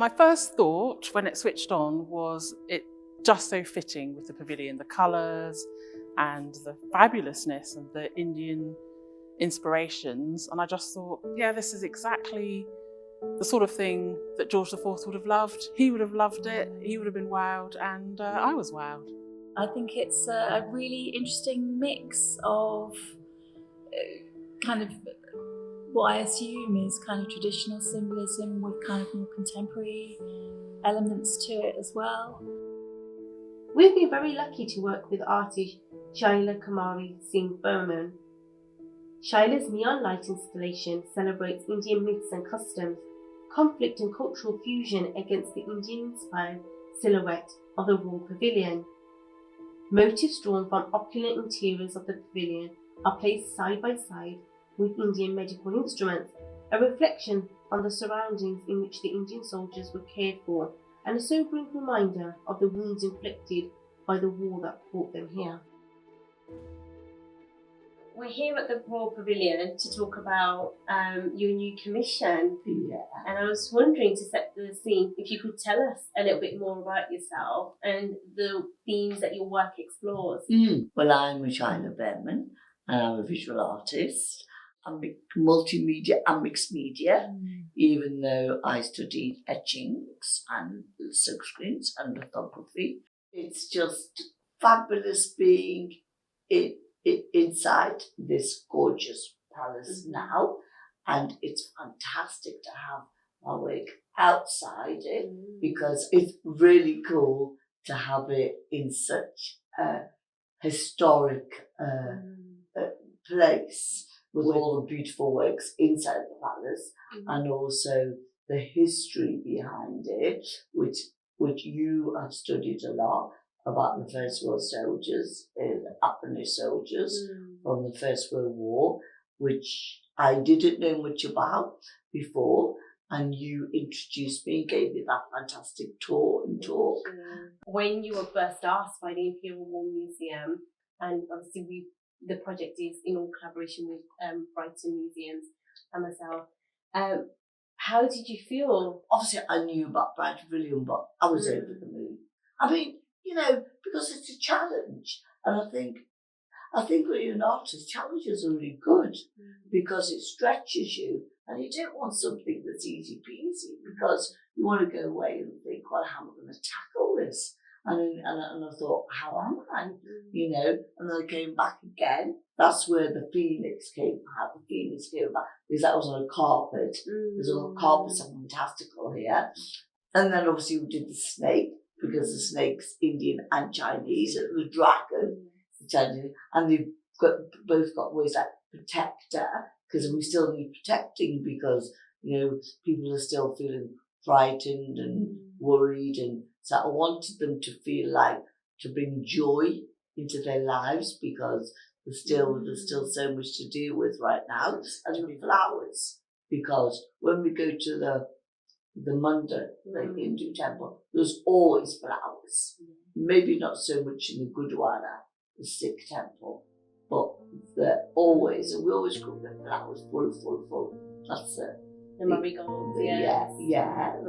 My first thought when it switched on was it just so fitting with the pavilion, the colours and the fabulousness of the Indian inspirations. And I just thought, yeah, this is exactly the sort of thing that George IV would have loved. He would have loved it, he would have been wowed, and I was wowed. I think it's a really interesting mix of kind of what I assume is kind of traditional symbolism with kind of more contemporary elements to it as well. We've been very lucky to work with artist Shaila Kumari Singh Burman. Shaila's neon light installation celebrates Indian myths and customs, conflict and cultural fusion against the Indian-inspired silhouette of the Royal Pavilion. Motifs drawn from opulent interiors of the pavilion are placed side by side with Indian medical instruments, a reflection on the surroundings in which the Indian soldiers were cared for, and a sobering reminder of the wounds inflicted by the war that brought them here. We're here at the Royal Pavilion to talk about your new commission. Yeah. And I was wondering, to set the scene, if you could tell us a little bit more about yourself and the themes that your work explores. Well, I'm Shaila Burman and I'm a visual artist. I'm multimedia and mixed media, even though I studied etchings and silkscreens and lithography. It's just fabulous being inside this gorgeous palace now, and it's fantastic to have my work outside it because it's really cool to have it in such a historic place with all the beautiful works inside the palace and also the history behind it, which you have studied a lot about the First World soldiers, the Appenish soldiers from the First World War, which I didn't know much about before, and you introduced me and gave me that fantastic tour and talk. When you were first asked by the Imperial War Museum, and obviously the project is in all collaboration with Brighton Museums and myself, how did you feel? Obviously, I knew about Brighton Pavilion, but I was over the moon. I mean, you know, because it's a challenge, and I think when you're an artist, challenges are really good because it stretches you, and you don't want something that's easy peasy because you want to go away and think, well, how am I going to tackle this? And I thought, how am I? You know, and then I came back again. That's where the Phoenix came back. The Phoenix came back because that was on a carpet. There's a carpet, so fantastical here. And then obviously we did the snake because the snake's Indian and Chinese, and the dragon, the Chinese, and they've both got ways like protector because we still need protecting because, you know, people are still feeling frightened and worried, and so I wanted them to feel like to bring joy into their lives because there's still so much to deal with right now, and the flowers, because when we go to the Mandir, the Hindu temple, there's always flowers. Maybe not so much in the Gurdwara, the Sikh temple, but they're always, and we always cook the flowers full. That's it. The marigolds, the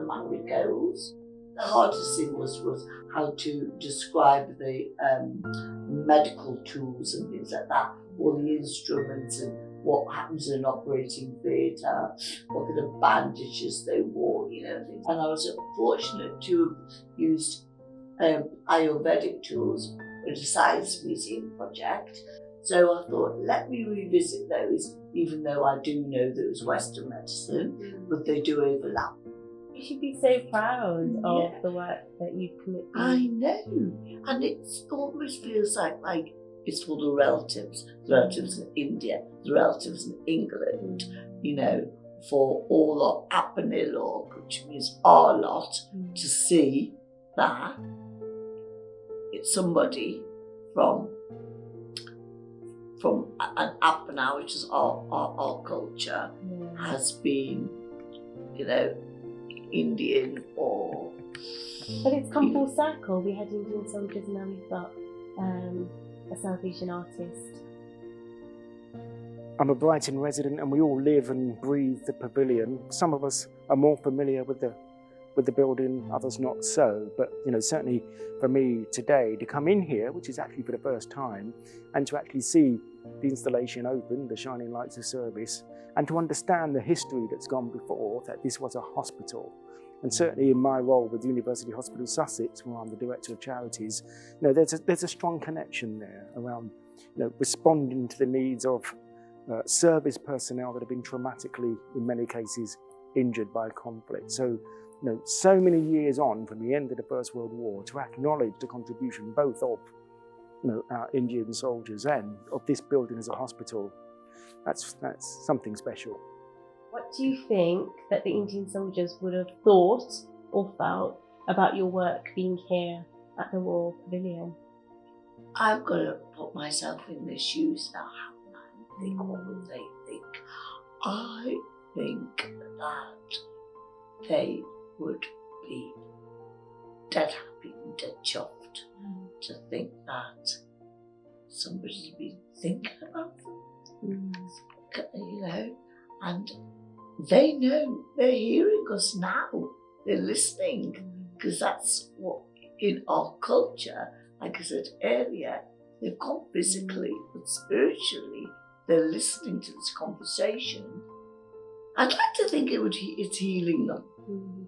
marigolds. The hardest thing was how to describe the medical tools and things like that, all the instruments and what happens in an operating theatre, what kind of bandages they wore, you know, things. And I was fortunate to have used Ayurvedic tools for the Science Museum project. So I thought, let me revisit those, even though I do know that it was Western medicine, but they do overlap. You should be so proud of the work that you've committed. I know, and it almost feels like it's for the relatives in India, the relatives in England, you know, for all of Appenish, which means our lot, to see that it's somebody from an Appenish, which is our culture, has been, you know, Indian or... But it's come full circle. We had Indian soldiers and now we've got a South Asian artist. I'm a Brighton resident and we all live and breathe the pavilion. Some of us are more familiar with the with the building, others not so. But certainly for me today to come in here, which is actually for the first time, and to actually see the installation open, the Shining Lights of Service, and to understand the history that's gone before, that this was a hospital. And certainly in my role with University Hospital Sussex, where I'm the Director of Charities, there's a strong connection there around responding to the needs of service personnel that have been traumatically, in many cases, injured by conflict. So, so many years on from the end of the First World War, to acknowledge the contribution both of our Indian soldiers and of this building as a hospital, that's something special. What do you think that the Indian soldiers would have thought or felt about your work being here at the Royal Pavilion? I'm going to put myself in their shoes now, haven't I? And think, what would they think? I think that they would be dead happy and dead chuffed to think that somebody's been thinking about them, and they know they're hearing us now, they're listening, because that's what in our culture, like I said earlier, they've gone physically, but spiritually, they're listening to this conversation. I'd like to think it's healing them.